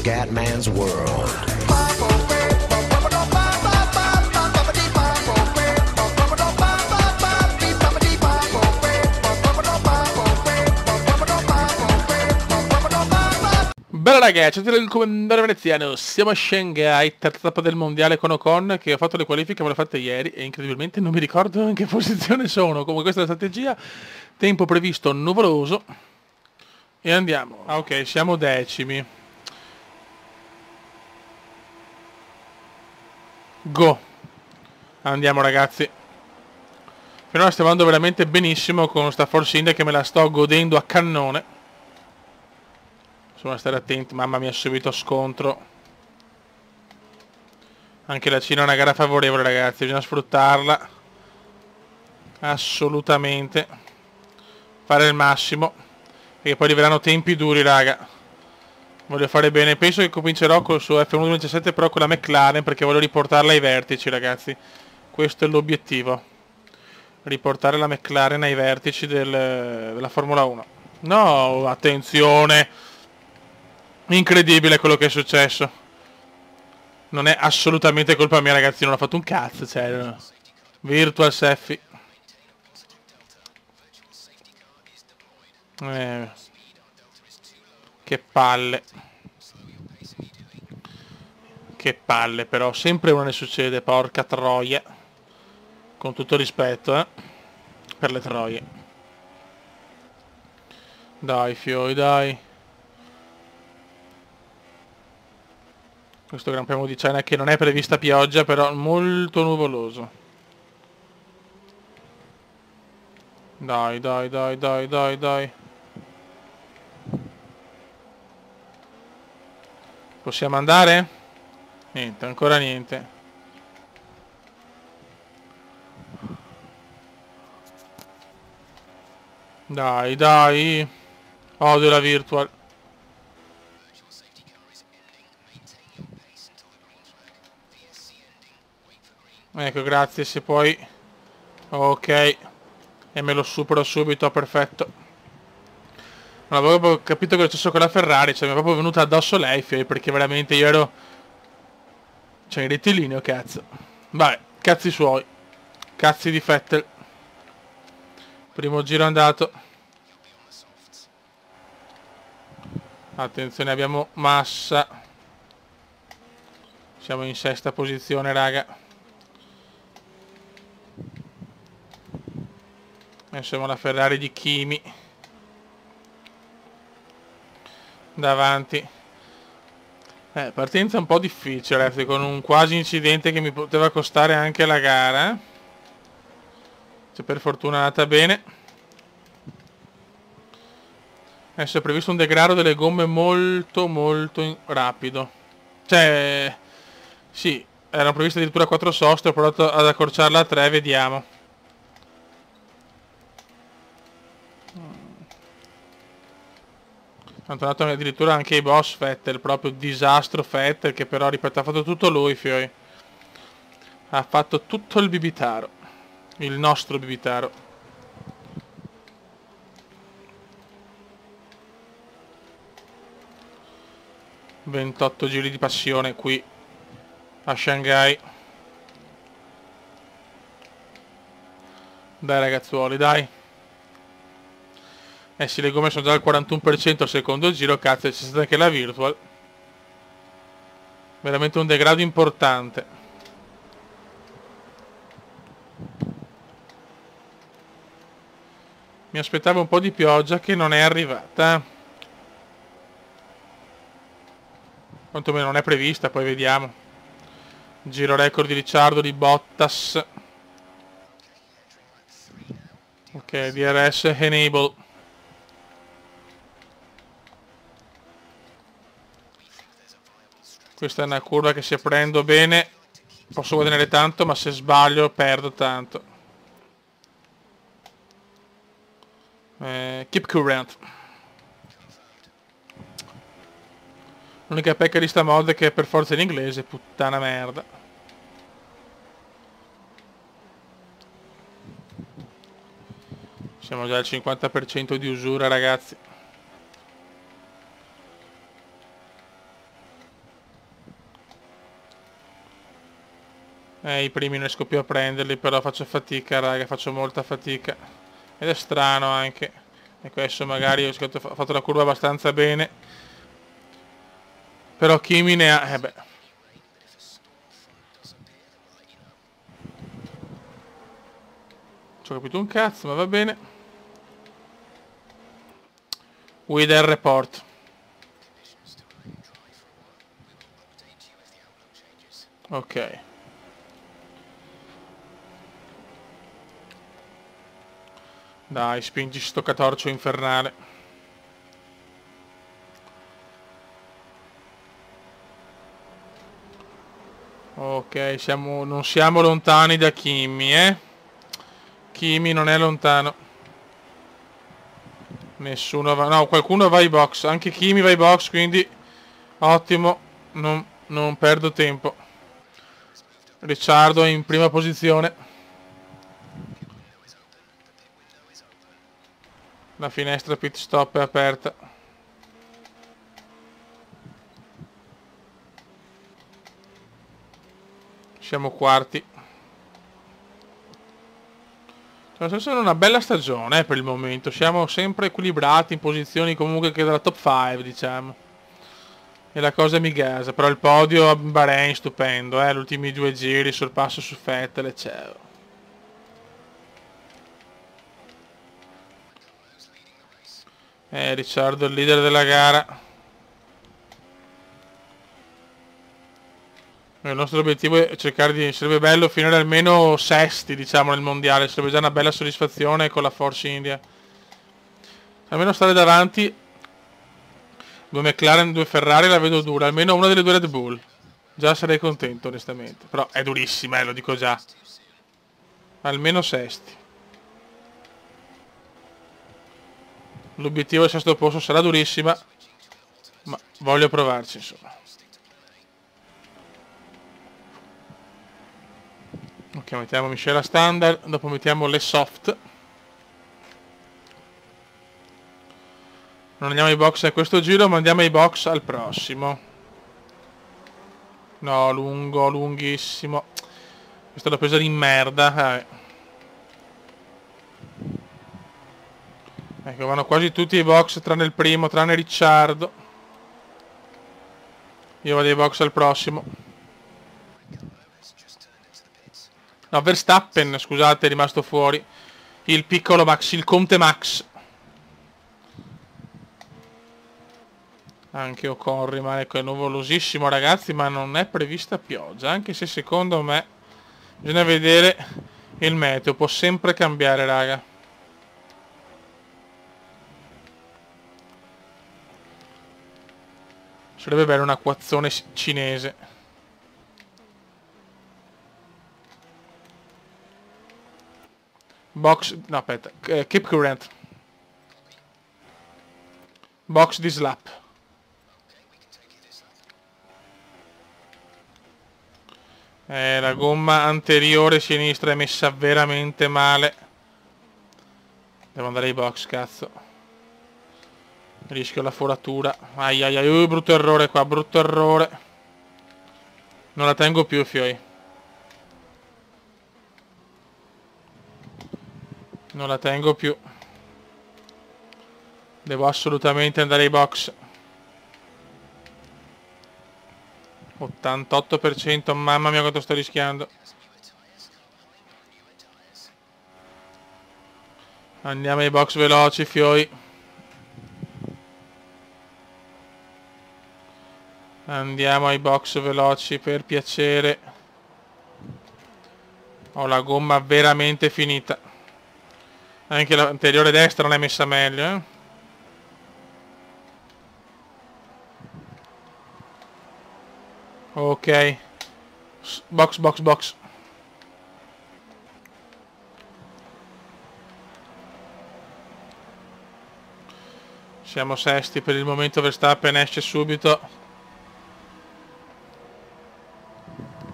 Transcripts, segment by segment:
Scatman's World. Bella ragazzi, il commendario veneziano, siamo a Shanghai, terza tappa del mondiale con Ocon, che ho fatto le qualifiche, me le ho fatte ieri e incredibilmente non mi ricordo in che posizione sono. Comunque questa è la strategia, tempo previsto nuvoloso e andiamo. Ah ok, siamo decimi. Go! Andiamo ragazzi. Finora stiamo andando veramente benissimo con sta Force India che me la sto godendo a cannone. Bisogna stare attenti, mamma mia, subito scontro. Anche la Cina è una gara favorevole ragazzi, bisogna sfruttarla. Assolutamente. Fare il massimo. Perché poi arriveranno tempi duri raga. Voglio fare bene, penso che comincerò col suo F1 2017 però con la McLaren perché voglio riportarla ai vertici ragazzi. Questo è l'obiettivo. Riportare la McLaren ai vertici della Formula 1. No, attenzione. Incredibile quello che è successo. Non è assolutamente colpa mia ragazzi, non ho fatto un cazzo, cioè. Virtual Seffi. Che palle. Che palle, però sempre una ne succede, porca troia. Con tutto rispetto, per le troie. Dai, fioi, dai. Questo Gran Premio di China che non è prevista pioggia, però molto nuvoloso. Dai, dai, dai, dai, dai, dai. Possiamo andare? Niente, ancora niente. Dai, dai. Odio la virtual. Ecco, grazie, se puoi. Ok. E me lo supero subito, perfetto. Non avevo proprio capito cosa è successo con la Ferrari, cioè mi è proprio venuta addosso lei, perché veramente io ero... Cioè, in rettilineo, cazzo. Vabbè, cazzi suoi. Cazzi di Vettel. Primo giro andato. Attenzione, abbiamo Massa. Siamo in sesta posizione, raga. E siamo la Ferrari di Kimi. Davanti. Partenza un po' difficile, ragazzi, con un quasi incidente che mi poteva costare anche la gara. Cioè, per fortuna è andata bene. Adesso è previsto un degrado delle gomme molto molto rapido. Cioè, sì, erano previste addirittura 4 soste, ho provato ad accorciarla a 3, vediamo. Hanno tornato addirittura anche i boss Vettel, proprio disastro Vettel, che però, ripeto, ha fatto tutto lui, fioi. Ha fatto tutto il bibitaro. Il nostro bibitaro. ...28 giri di passione qui a Shanghai. Dai ragazzuoli, dai. Eh sì, le gomme sono già al 41% al secondo giro, cazzo, c'è stata anche la virtual. Veramente un degrado importante. Mi aspettavo un po' di pioggia che non è arrivata. Quantomeno non è prevista, poi vediamo. Giro record di Ricciardo, di Bottas. Ok, DRS enable. Questa è una curva che se prendo bene posso guadagnare tanto, ma se sbaglio perdo tanto. Keep current. L'unica pecca di sta mod è che è per forza in inglese, puttana merda. Siamo già al 50% di usura ragazzi. I primi non riesco più a prenderli, però faccio fatica, raga, faccio molta fatica. Ed è strano anche. Ecco, adesso magari ho fatto la curva abbastanza bene. Però Kimi ne ha... beh. Ci ho capito un cazzo, ma va bene. Wither report. Ok. Dai, spingi sto catorcio infernale. Ok, non siamo lontani da Kimi, eh? Kimi non è lontano. Nessuno va... No, qualcuno va ai box. Anche Kimi va ai box, quindi... Ottimo. Non perdo tempo. Ricciardo è in prima posizione. La finestra pit stop è aperta. Siamo quarti. Nel senso è una bella stagione per il momento. Siamo sempre equilibrati in posizioni comunque che della top 5, diciamo. E la cosa mi gasa. Però il podio a Bahrain stupendo, Gli ultimi 2 giri, sorpasso su Vettel e ciao. Ricciardo il leader della gara. Il nostro obiettivo è cercare di... Sarebbe bello finire almeno sesti, diciamo, nel mondiale. Sarebbe già una bella soddisfazione con la Force India. Almeno stare davanti. 2 McLaren, 2 Ferrari la vedo dura. Almeno una delle 2 Red Bull. Già sarei contento, onestamente. Però è durissima, lo dico già. Almeno sesti. L'obiettivo del sesto posto sarà durissima, ma voglio provarci, insomma. Ok, mettiamo miscela standard, dopo mettiamo le soft. Non andiamo ai box a questo giro, ma andiamo ai box al prossimo. No, lungo, lunghissimo. Questa l'ho presa di merda. Ecco, vanno quasi tutti i box tranne il primo, tranne Ricciardo. Io vado ai box al prossimo. No, Verstappen, scusate, è rimasto fuori. Il piccolo Max, il Conte Max. Anche Ocon rimane, ecco, è nuvolosissimo, ragazzi, ma non è prevista pioggia. Anche se secondo me bisogna vedere il meteo, può sempre cambiare, raga. Sarebbe bello un acquazzone cinese. Box... No, aspetta. Keep current. Box this lap. La gomma anteriore sinistra è messa veramente male. Devo andare ai box, cazzo. Rischio la foratura. Ai ai ai, brutto errore qua, brutto errore. Non la tengo più, fioi. Non la tengo più. Devo assolutamente andare ai box. 88%, mamma mia quanto sto rischiando. Andiamo ai box veloci, fioi. Andiamo ai box veloci, per piacere. Ho la gomma veramente finita. Anche l'anteriore destra non è messa meglio, eh. Ok. Box, box, box. Siamo sesti per il momento, Verstappen esce subito.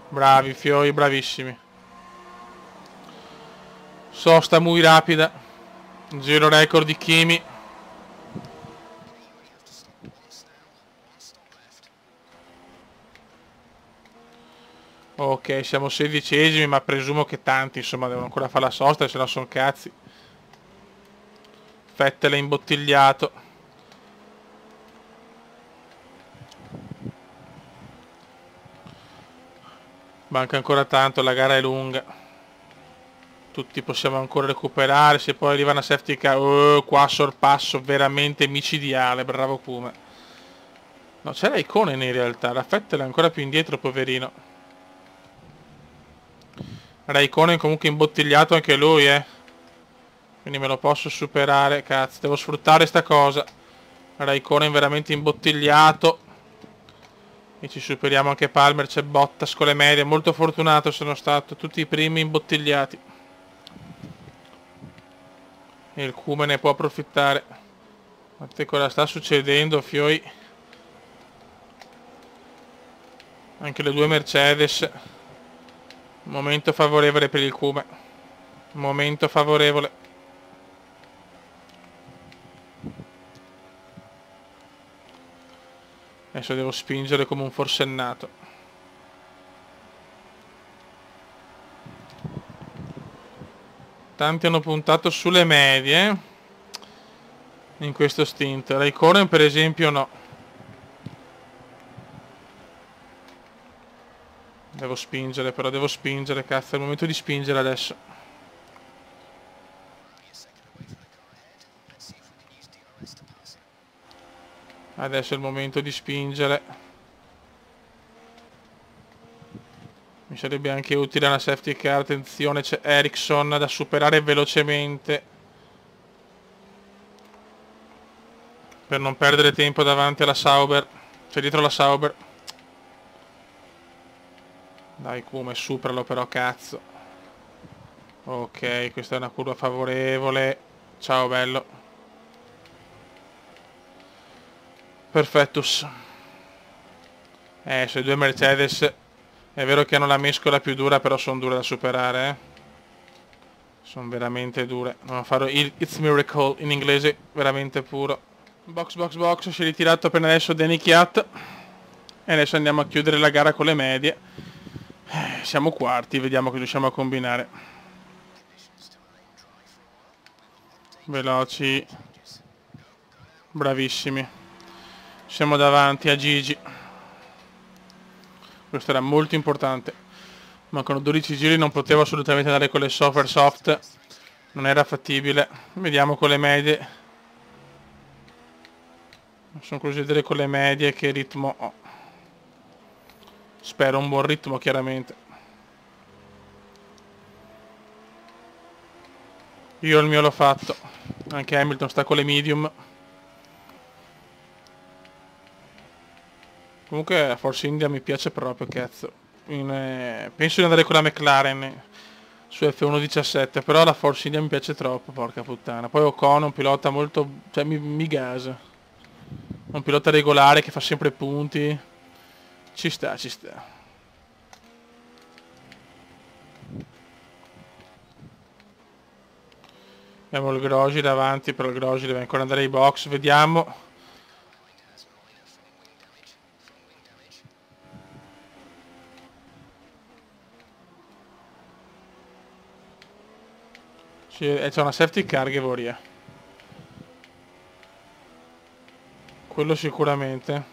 Bravi, fioi, bravissimi. Sosta muy rapida. Giro record di Kimi. Ok, siamo 16esimi, ma presumo che tanti, insomma, devono ancora fare la sosta, se no sono cazzi. Vettel è imbottigliato. Manca ancora tanto, la gara è lunga. Tutti possiamo ancora recuperare, se poi arriva una safety car. Oh, qua sorpasso veramente micidiale, bravo Kuma. No, c'era Ikonen in realtà, la Vettel è ancora più indietro, poverino. Raikkonen comunque imbottigliato anche lui, quindi me lo posso superare, cazzo, devo sfruttare sta cosa. Raikkonen veramente imbottigliato. E ci superiamo anche Palmer, c'è Bottas con le medie, molto fortunato sono stato, tutti i primi imbottigliati. E il Kuma ne può approfittare. Guardate cosa sta succedendo, fioi. Anche le due Mercedes. Momento favorevole per il Kuma. Momento favorevole. Adesso devo spingere come un forsennato. Tanti hanno puntato sulle medie in questo stint. Raikkonen per esempio no. Devo spingere, però devo spingere, cazzo, è il momento di spingere adesso. Adesso è il momento di spingere. Mi sarebbe anche utile una safety car, attenzione, c'è Ericsson da superare velocemente. Per non perdere tempo davanti alla Sauber. Cioè dietro la Sauber. Dai Kuma, superalo però, cazzo. Ok, questa è una curva favorevole. Ciao bello. Perfettus. Se due Mercedes è vero che hanno la mescola più dura, però sono dure da superare, Sono veramente dure. Non farò il It's Miracle in inglese veramente puro. Box box box, si è ritirato appena adesso Danny Kiat. E adesso andiamo a chiudere la gara con le medie. Siamo quarti, vediamo cosa riusciamo a combinare. Veloci. Bravissimi. Siamo davanti a Gigi. Questo era molto importante. Mancano 12 giri, non potevo assolutamente andare con le software soft. Non era fattibile. Vediamo con le medie. Sono curioso di vedere con le medie che ritmo ho. Spero un buon ritmo, chiaramente. Io il mio l'ho fatto. Anche Hamilton sta con le medium. Comunque la Force India mi piace proprio, cazzo. Penso di andare con la McLaren su F1 17, però la Force India mi piace troppo, porca puttana. Poi Ocon è un pilota molto... cioè mi gasa. È un pilota regolare che fa sempre punti. Ci sta, ci sta. Abbiamo il Grosjean davanti, però il Grosjean deve ancora andare ai box, vediamo. C'è una safety car che voria. Quello sicuramente.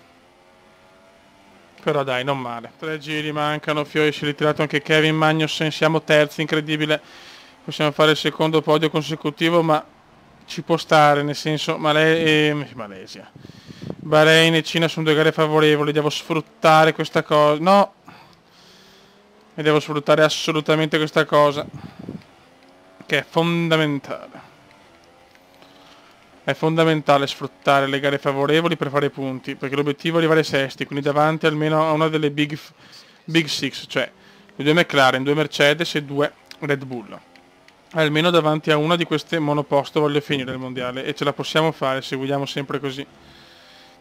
Però dai, non male. 3 giri mancano, Fiori si è ritirato anche Kevin Magnussen, siamo terzi, incredibile. Possiamo fare il secondo podio consecutivo, ma ci può stare, nel senso, Malesia. Bahrain e Cina sono due gare favorevoli, devo sfruttare questa cosa. No! E devo sfruttare assolutamente questa cosa, che è fondamentale. È fondamentale sfruttare le gare favorevoli per fare punti, perché l'obiettivo è arrivare sesti, quindi davanti almeno a una delle Big Six, cioè le due McLaren, due Mercedes e due Red Bull. Almeno davanti a una di queste monoposto voglio finire il mondiale, e ce la possiamo fare se guidiamo sempre così.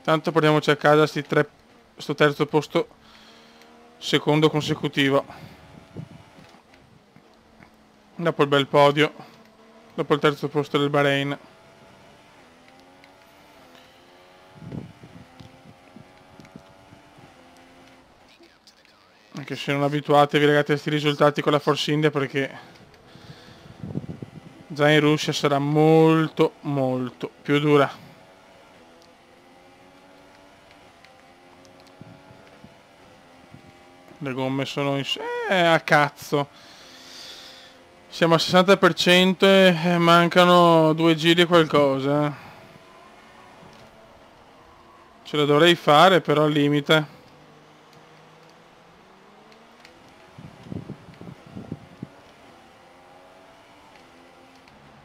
Tanto portiamoci a casa sto terzo posto secondo consecutivo. Dopo il bel podio, dopo il terzo posto del Bahrain. Anche se non abituatevi ragazzi a questi risultati con la Force India, perché già in Russia sarà molto molto più dura. Le gomme sono in... a cazzo. Siamo al 60% e mancano 2 giri e qualcosa. Ce la dovrei fare, però al limite.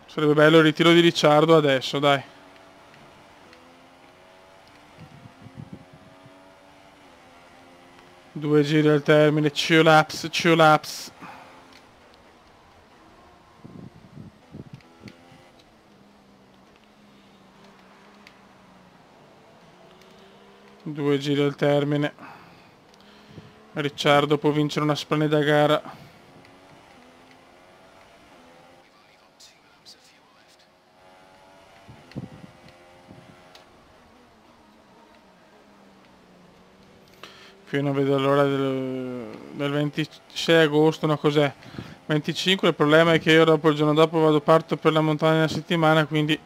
Sarebbe bello il ritiro di Ricciardo adesso, dai. Due giri al termine, 2 laps, 2 laps. Due giri al termine. Ricciardo può vincere una splendida gara. Qui non vedo l'ora del 26 agosto, no cos'è? 25, il problema è che io dopo il giorno dopo parto per la montagna una settimana, quindi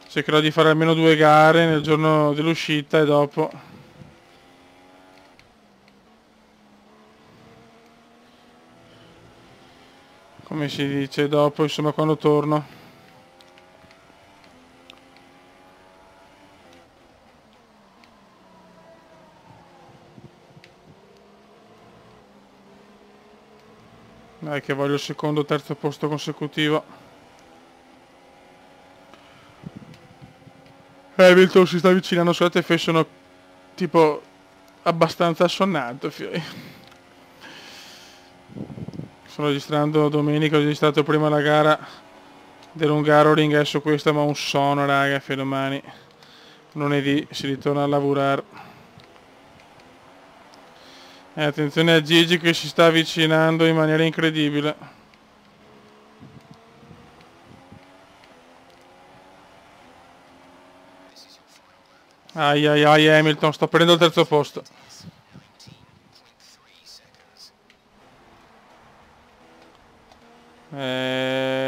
cercherò di fare almeno 2 gare nel giorno dell'uscita e dopo come si dice, dopo insomma quando torno. Dai che voglio il secondo o terzo posto consecutivo. Hamilton si sta avvicinando, scusate Fe, sono tipo abbastanza assonnato. Sto registrando domenica, ho registrato prima la gara dell'Ungaroring, adesso questa, ma un sonno raga, domani lunedì si ritorna a lavorare. Attenzione a Gigi che si sta avvicinando in maniera incredibile. Ai ai ai Hamilton, sto prendendo il terzo posto.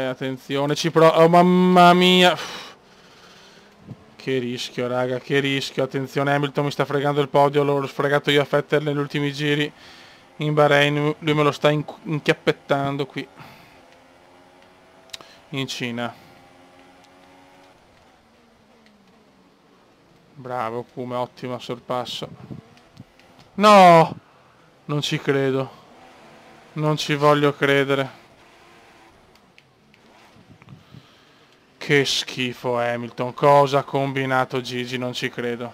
Attenzione, oh mamma mia. Che rischio raga, che rischio. Attenzione, Hamilton mi sta fregando il podio, l'ho sfregato io a Vettel negli ultimi giri in Bahrain, lui me lo sta inchiappettando qui in Cina. Bravo Kuma, ottimo sorpasso. No, non ci credo, non ci voglio credere. Che schifo Hamilton, cosa ha combinato Gigi, non ci credo.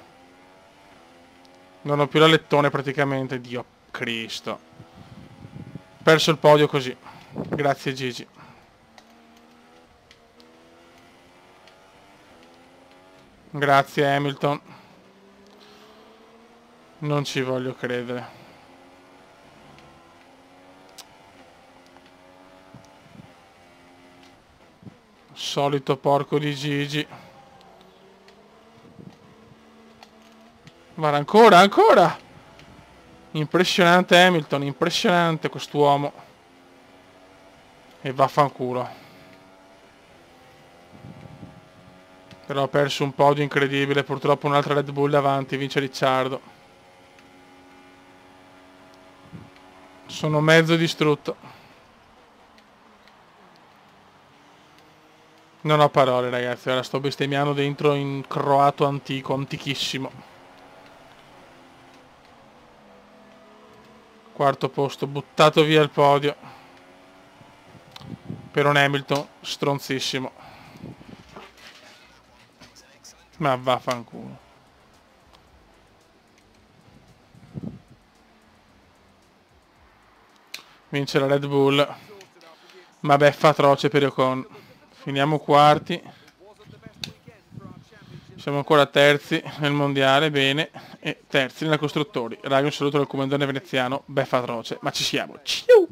Non ho più la lettone praticamente, Dio Cristo. Perso il podio così. Grazie Gigi. Grazie Hamilton. Non ci voglio credere. Solito porco di Gigi. Guarda, ancora, ancora! Impressionante Hamilton, impressionante quest'uomo. E vaffanculo. Però ho perso un podio incredibile, purtroppo un'altra Red Bull davanti, vince Ricciardo. Sono mezzo distrutto. Non ho parole ragazzi, ora sto bestemmiando dentro in croato antico, antichissimo. Quarto posto, buttato via il podio. Per un Hamilton stronzissimo. Ma vaffanculo. Vince la Red Bull. Ma beffa atroce per Ocon. Finiamo quarti. Siamo ancora terzi nel mondiale, bene. E terzi nella costruttori. Raga, un saluto dal comandante veneziano. Beffa atroce. Ma ci siamo. Ciao!